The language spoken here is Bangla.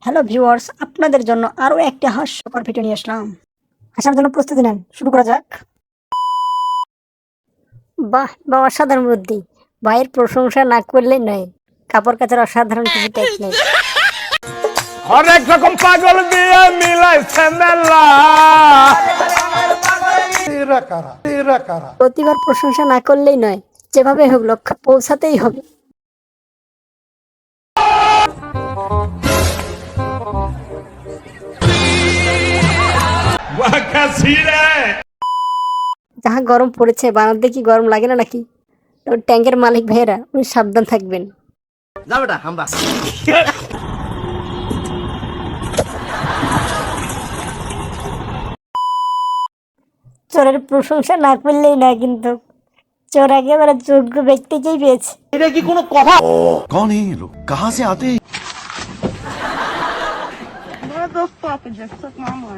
হ্যালো ভিউয়ার্স, আপনাদের জন্য আরো একটি হাস্যকর ভিডিও নিয়ে আসলাম। হাসার জন্য প্রস্তুতি নেন, শুরু করা যাক। বাহ বাহ, অসাধারণ বুদ্ধি। ভাইয়ের প্রশংসা না করলেই নয়, কাপড় কাচার অসাধারণ কিছু টেকনিক। হরেক রকম পাগল দিয়ে মিলাইছে মেলা। প্রতিবার প্রশংসা না করলেই নয়, যেভাবে হোক লক্ষ্যে পৌঁছাতেই হবে। যাহা গরম পড়েছে, বানাতে কি গরম লাগে না নাকি? তবে ট্যাঙ্কের মালিক ভাইয়েরা, উনি সাবধান থাকবেন। যা বেটা হামবা। চোরের প্রশংসা না করলেই নয়, কিন্তু চোর একেবারে যোগ্য ব্যক্তিকেই পেয়েছে। এটা কি কোনো কথা? कौन है ये लोग कहाँ से आते हैं?